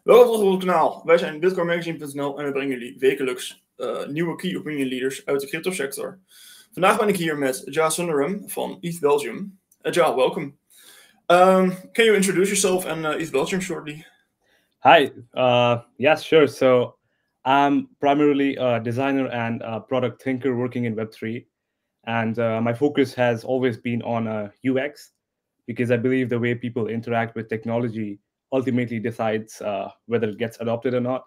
Welkom terug op het kanaal. Wij zijn bitcoinmagazine.nl en we brengen jullie wekelijks nieuwe key opinion leaders uit de cryptosector. Vandaag ben ik hier met Sundaram van ETH Belgium. Welcome. Can you introduce yourself and ETH Belgium shortly? Hi. Yes, sure. So I'm primarily a designer and a product thinker working in Web3. And my focus has always been on UX, because I believe the way people interact with technology ultimately decides whether it gets adopted or not.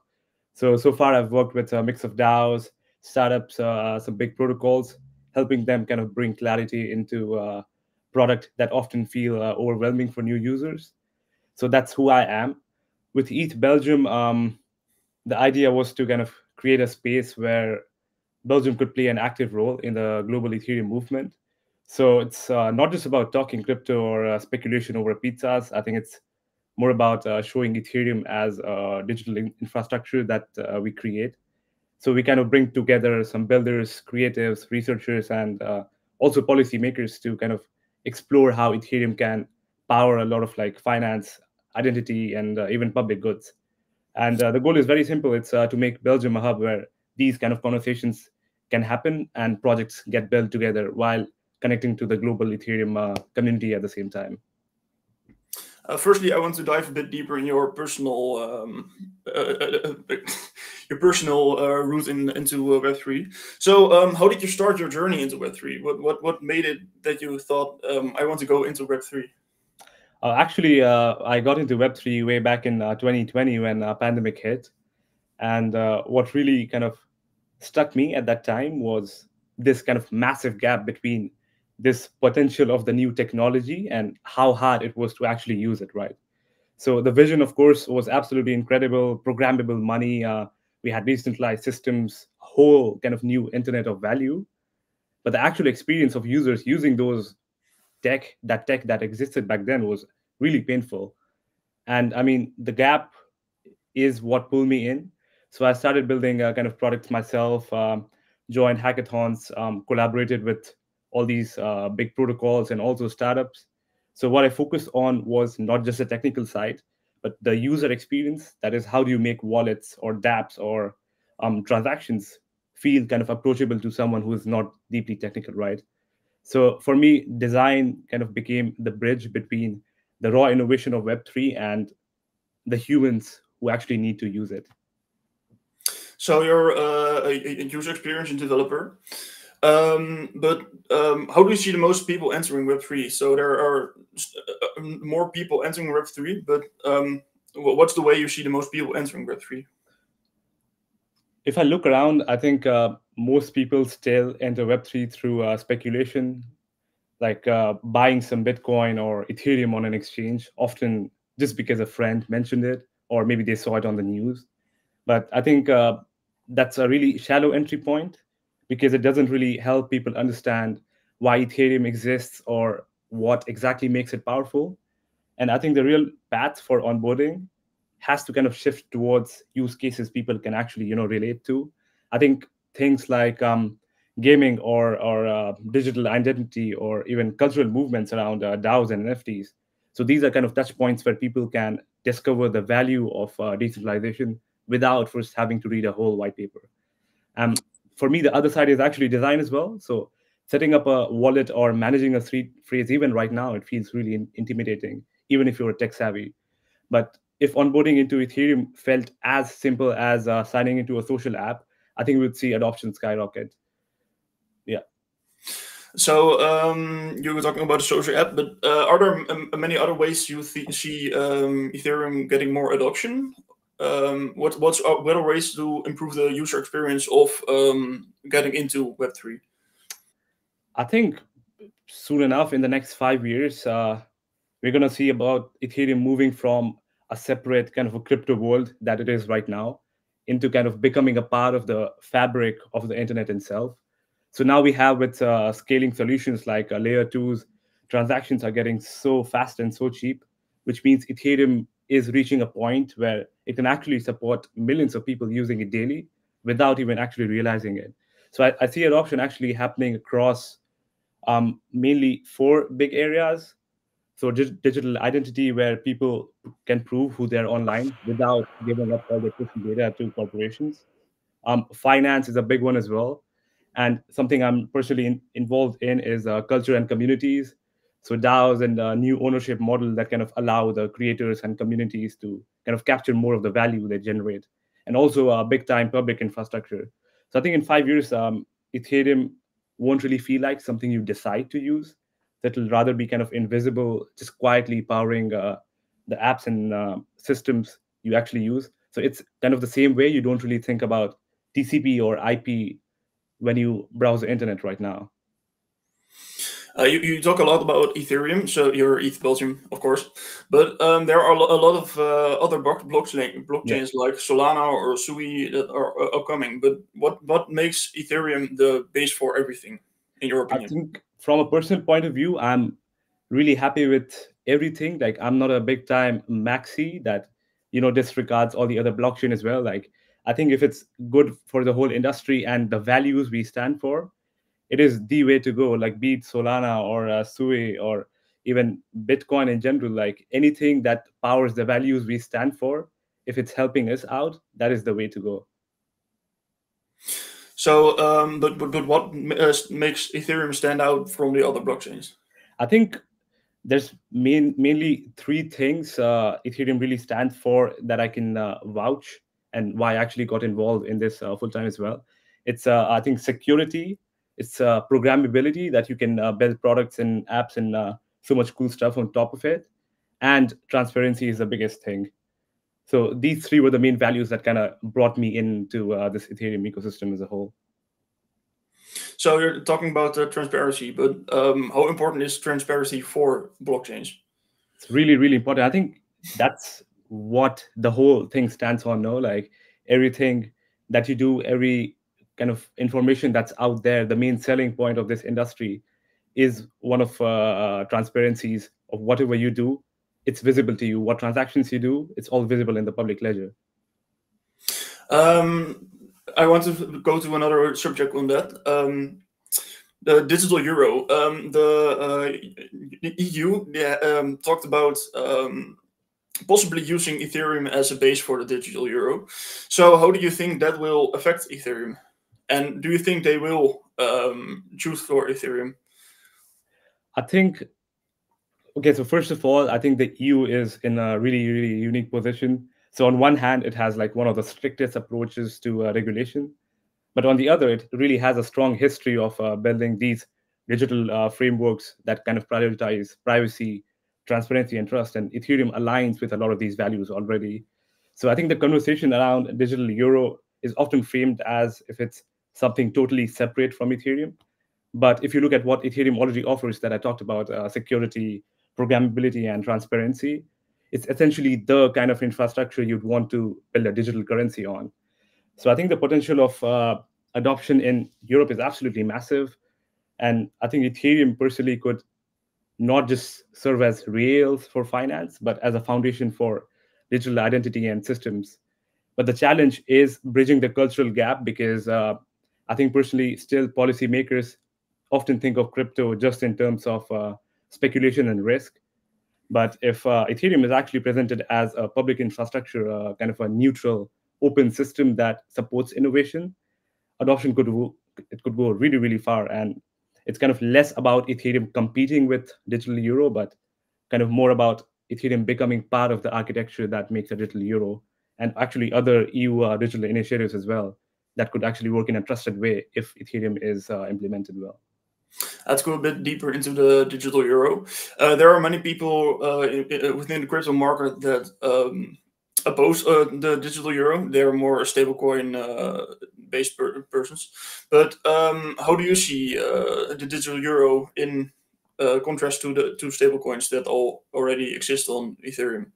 So far, I've worked with a mix of DAOs, startups, some big protocols, helping them kind of bring clarity into a product that often feel overwhelming for new users. So that's who I am. With ETH Belgium, the idea was to kind of create a space where Belgium could play an active role in the global Ethereum movement. So it's not just about talking crypto or speculation over pizzas. I think it's more about showing Ethereum as a digital infrastructure that we create. So we kind of bring together some builders, creatives, researchers, and also policymakers to kind of explore how Ethereum can power a lot of like finance, identity, and even public goods. And the goal is very simple. It's to make Belgium a hub where these kind of conversations can happen and projects get built together while connecting to the global Ethereum community at the same time. Firstly, I want to dive a bit deeper in your personal route into Web3. So, how did you start your journey into Web3? What made it that you thought I want to go into Web3? Actually, I got into Web3 way back in 2020 when pandemic hit. And what really kind of struck me at that time was this kind of massive gap between this potential of the new technology and how hard it was to actually use it, right? So the vision, of course, was absolutely incredible, programmable money. We had decentralized systems, whole kind of new internet of value. But the actual experience of users using those tech that existed back then was really painful. And I mean, the gap is what pulled me in. So I started building kind of products myself, joined hackathons, collaborated with all these big protocols and also startups. So what I focused on was not just the technical side, but the user experience. That is, how do you make wallets or dApps or transactions feel kind of approachable to someone who is not deeply technical, right? So for me, design kind of became the bridge between the raw innovation of Web3 and the humans who actually need to use it. So you're a user experience and developer, but how do you see the most people entering Web3? So there are more people entering Web3, but what's the way you see the most people entering Web3? If I look around, I think most people still enter Web3 through speculation, like buying some Bitcoin or Ethereum on an exchange, often just because a friend mentioned it, or maybe they saw it on the news. But I think that's a really shallow entry point, because it doesn't really help people understand why Ethereum exists or what exactly makes it powerful. And I think the real path for onboarding has to kind of shift towards use cases people can actually, relate to. I think things like gaming or digital identity or even cultural movements around DAOs and NFTs. So these are kind of touch points where people can discover the value of decentralization without first having to read a whole white paper. For me, the other side is actually design as well. So setting up a wallet or managing a seed phrase, even right now, it feels really intimidating, even if you're tech savvy. But if onboarding into Ethereum felt as simple as signing into a social app, I think we'd see adoption skyrocket. Yeah. So you were talking about a social app, but are there many other ways you see Ethereum getting more adoption? What other ways to improve the user experience of getting into Web3? I think soon enough, in the next 5 years, we're going to see about Ethereum moving from a separate kind of a crypto world that it is right now into kind of becoming a part of the fabric of the internet itself. So now we have with scaling solutions like layer twos, transactions are getting so fast and so cheap, which means Ethereum is reaching a point where it can actually support millions of people using it daily without even actually realizing it. So I see adoption actually happening across mainly four big areas. So digital identity, where people can prove who they're online without giving up all their personal data to corporations. Finance is a big one as well. And something I'm personally involved in is culture and communities. So DAOs and new ownership model that kind of allow the creators and communities to kind of capture more of the value they generate. And also big time public infrastructure. So I think in 5 years, Ethereum won't really feel like something you decide to use. That will rather be kind of invisible, just quietly powering the apps and systems you actually use. So it's kind of the same way you don't really think about TCP or IP when you browse the internet right now. You talk a lot about Ethereum, so you're ETH Belgium, of course, but there are a lot of other blockchains like Solana or Sui that are upcoming. But what makes Ethereum the base for everything, in your I opinion? think from a personal point of view, I'm really happy with everything. Like I'm not a big time maxi that disregards all the other blockchain as well. Like I think if it's good for the whole industry and the values we stand for, it is the way to go. Like be it Solana or Sui or even Bitcoin in general, like anything that powers the values we stand for, if it's helping us out, that is the way to go. So, but what makes Ethereum stand out from the other blockchains? I think there's mainly three things Ethereum really stands for that I can vouch, and why I actually got involved in this full time as well. It's I think security, it's programmability that you can build products and apps and so much cool stuff on top of it, and transparency is the biggest thing. So these three were the main values that kind of brought me into this Ethereum ecosystem as a whole. So you're talking about transparency, but how important is transparency for blockchains? It's really, really important. I think that's what the whole thing stands on. No, like everything that you do, every kind of information that's out there, the main selling point of this industry is one of transparencies of whatever you do. It's visible to you. What transactions you do, it's all visible in the public ledger. I want to go to another subject on that. The digital euro. The EU talked about possibly using Ethereum as a base for the digital euro. So how do you think that will affect Ethereum? And do you think they will choose for Ethereum? I think, okay, so first of all, I think the EU is in a really, really unique position. So on one hand, it has like one of the strictest approaches to regulation. But on the other, it really has a strong history of building these digital frameworks that kind of prioritize privacy, transparency, and trust. And Ethereum aligns with a lot of these values already. So I think the conversation around digital euro is often framed as if it's something totally separate from Ethereum. But if you look at what Ethereum already offers that I talked about, security, programmability, and transparency, it's essentially the kind of infrastructure you'd want to build a digital currency on. So I think the potential of adoption in Europe is absolutely massive. And I think Ethereum personally could not just serve as rails for finance, but as a foundation for digital identity and systems. But the challenge is bridging the cultural gap because I think personally, still policymakers often think of crypto just in terms of speculation and risk. But if Ethereum is actually presented as a public infrastructure, kind of a neutral, open system that supports innovation, adoption could go really, really far. And it's kind of less about Ethereum competing with digital euro, but kind of more about Ethereum becoming part of the architecture that makes a digital euro, and actually other EU digital initiatives as well that could actually work in a trusted way if Ethereum is implemented well. Let's go a bit deeper into the digital euro. There are many people within the crypto market that oppose the digital euro. They're more stablecoin based persons. But how do you see the digital euro in contrast to the two stablecoins that already exist on Ethereum?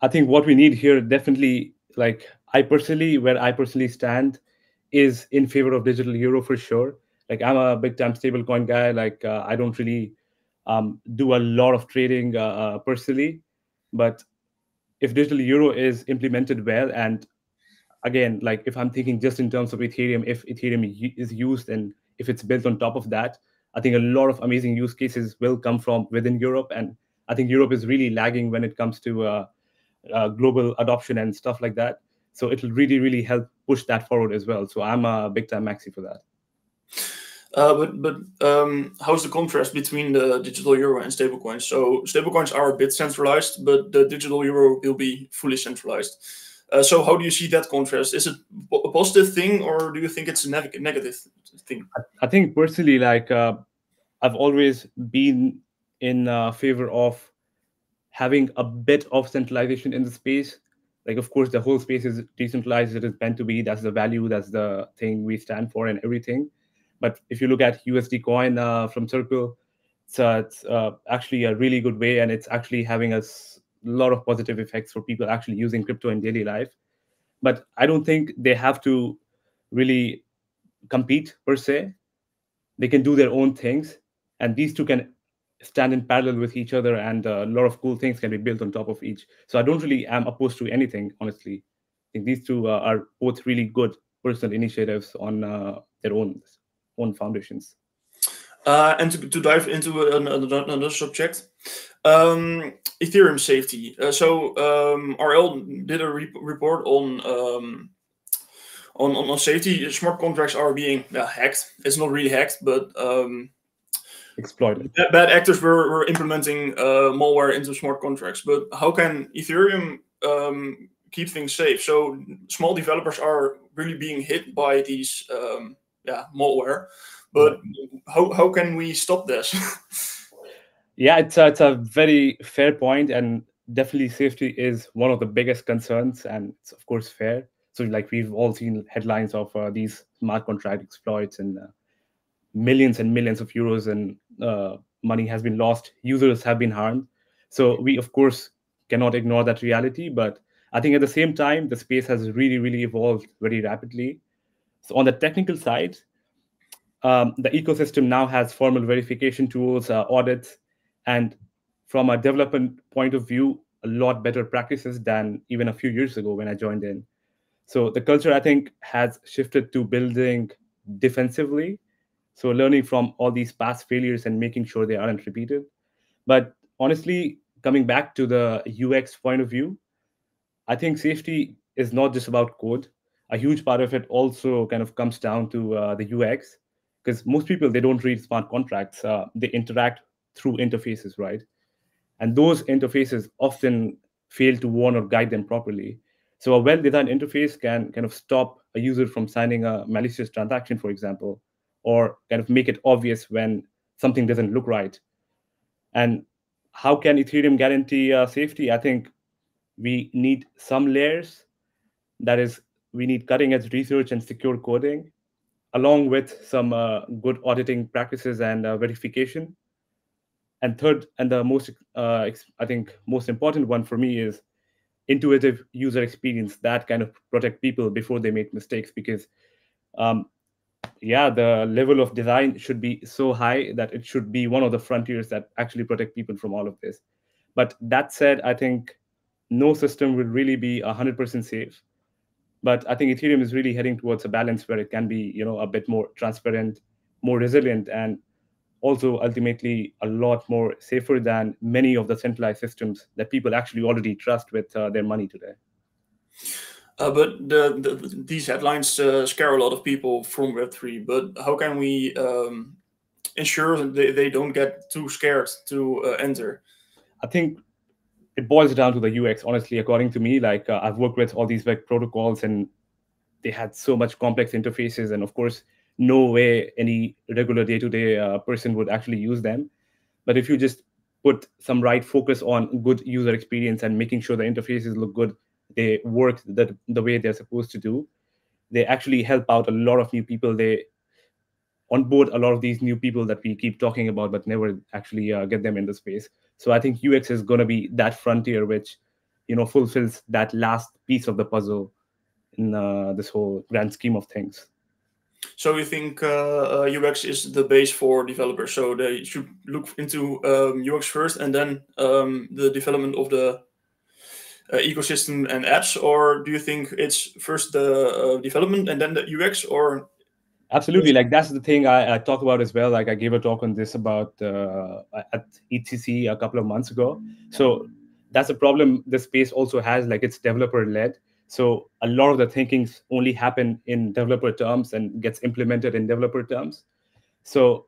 I think what we need here definitely, like where I personally stand, is in favor of digital euro for sure. Like I'm a big time stablecoin guy. Like I don't really do a lot of trading personally, but if digital euro is implemented well, and again, like if I'm thinking just in terms of Ethereum, if Ethereum is used and if it's built on top of that, I think a lot of amazing use cases will come from within Europe, and I think Europe is really lagging when it comes to global adoption and stuff like that. So it'll really, really help push that forward as well. So I'm a big time maxi for that. But how's the contrast between the digital euro and stablecoins? So stablecoins are a bit centralized, but the digital euro will be fully centralized. So how do you see that contrast? Is it a positive thing, or do you think it's a negative thing? I think personally, like I've always been in favor of having a bit of centralization in the space. Like, of course, the whole space is decentralized. It is meant to be. That's the value. That's the thing we stand for and everything. But if you look at USD coin from Circle, it's actually a really good way, and it's actually having a lot of positive effects for people actually using crypto in daily life. But I don't think they have to really compete per se. They can do their own things, and these two can stand in parallel with each other, and a lot of cool things can be built on top of each. So I don't really am opposed to anything, honestly. I think these two are both really good personal initiatives on their own foundations. And to dive into another subject, Ethereum safety. So RL did a report on safety. Smart contracts are being hacked. It's not really hacked, but exploited. Bad actors were implementing malware into smart contracts. But how can Ethereum keep things safe? So small developers are really being hit by these malware. But how can we stop this? Yeah, it's a very fair point, and definitely safety is one of the biggest concerns, and it's of course fair. So like we've all seen headlines of these smart contract exploits, and millions and millions of euros and money has been lost. Users have been harmed. So we of course cannot ignore that reality. But I think at the same time, the space has really, really evolved very rapidly. So on the technical side, the ecosystem now has formal verification tools, audits, and from a development point of view, a lot better practices than even a few years ago when I joined in. So the culture, I think, has shifted to building defensively. So learning from all these past failures and making sure they aren't repeated. But honestly, coming back to the UX point of view, I think safety is not just about code. A huge part of it also kind of comes down to the UX, because most people, they don't read smart contracts. They interact through interfaces, right? And those interfaces often fail to warn or guide them properly. So a well-designed interface can kind of stop a user from signing a malicious transaction, for example, or kind of make it obvious when something doesn't look right. And how can Ethereum guarantee safety? I think we need some layers. That is, we need cutting edge research and secure coding, along with some good auditing practices and verification. And third, and the most, I think, most important one for me is intuitive user experience that kind of protect people before they make mistakes. Because, the level of design should be so high that it should be one of the frontiers that actually protect people from all of this. But that said, I think no system will really be 100% safe. But I think Ethereum is really heading towards a balance where it can be, a bit more transparent, more resilient, and also ultimately a lot more safer than many of the centralized systems that people actually already trust with their money today. But these headlines scare a lot of people from Web3. But how can we ensure that they don't get too scared to enter? I think it boils down to the UX, honestly, according to me. Like I've worked with all these web protocols, and they had so much complex interfaces, and of course, no way any regular day-to-day person would actually use them. But if you just put some right focus on good user experience and making sure the interfaces look good, they work the way they're supposed to do, they actually help out a lot of new people. They onboard a lot of these new people that we keep talking about, but never actually get them in the space. So I think UX is going to be that frontier which, fulfills that last piece of the puzzle in this whole grand scheme of things. So you think UX is the base for developers? So they should look into UX first, and then the development of the ecosystem and apps, or do you think it's first the development and then the UX? Or Absolutely, like that's the thing I talk about as well. Like I gave a talk on this about at ETC a couple of months ago. So that's a problem the space also has, like it's developer led. So a lot of the thinkings only happen in developer terms and gets implemented in developer terms. So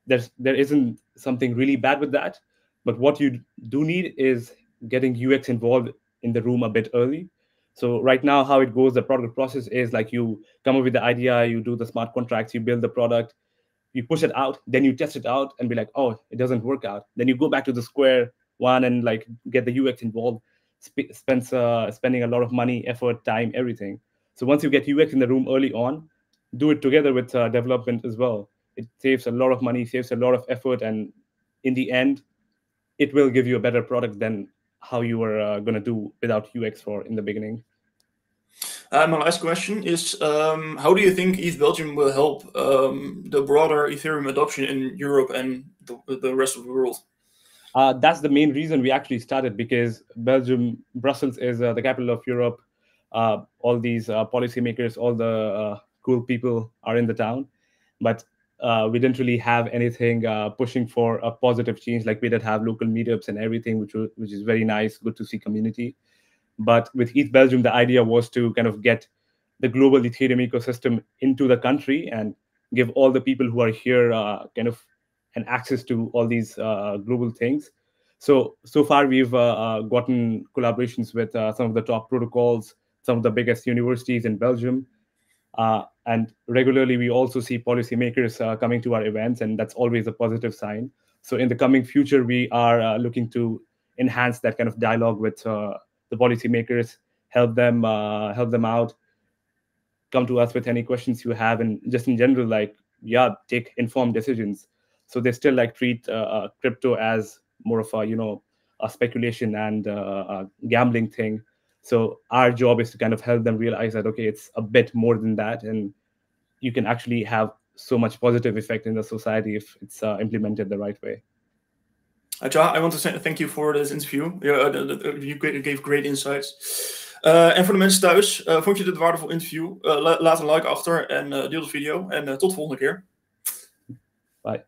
there isn't something really bad with that. But what you do need is getting UX involved in the room a bit early. So right now, how it goes, the product process is like you come up with the idea, you do the smart contracts, you build the product, you push it out, then you test it out and be like, oh, it doesn't work out. Then you go back to the square one and like get the UX involved, spending a lot of money, effort, time, everything. So once you get UX in the room early on, do it together with development as well. It saves a lot of money, saves a lot of effort, and in the end, it will give you a better product than how you were going to do without UX for in the beginning. My last question is, how do you think ETH Belgium will help the broader Ethereum adoption in Europe and the rest of the world? That's the main reason we actually started, because Brussels is the capital of Europe. All these policymakers, all the cool people are in the town, but we didn't really have anything pushing for a positive change. Like we did have local meetups and everything, which is very nice, good to see community. But with ETH Belgium, the idea was to kind of get the global Ethereum ecosystem into the country and give all the people who are here kind of an access to all these global things. So far, we've gotten collaborations with some of the top protocols, some of the biggest universities in Belgium. And regularly, we also see policymakers coming to our events, and that's always a positive sign. So in the coming future, we are looking to enhance that kind of dialogue with the policymakers, help them out, come to us with any questions you have, and just in general, like, yeah, take informed decisions. So they still like treat crypto as more of a speculation and a gambling thing. So our job is to kind of help them realize that, okay, it's a bit more than that, and you can actually have so much positive effect in the society if it's implemented the right way. Ajah, I want to thank you for this interview. You gave great insights. En voor de mensen thuis, vond je dit een waardevol interview? Laat een like achter en deel de video. En tot de volgende keer. Bye.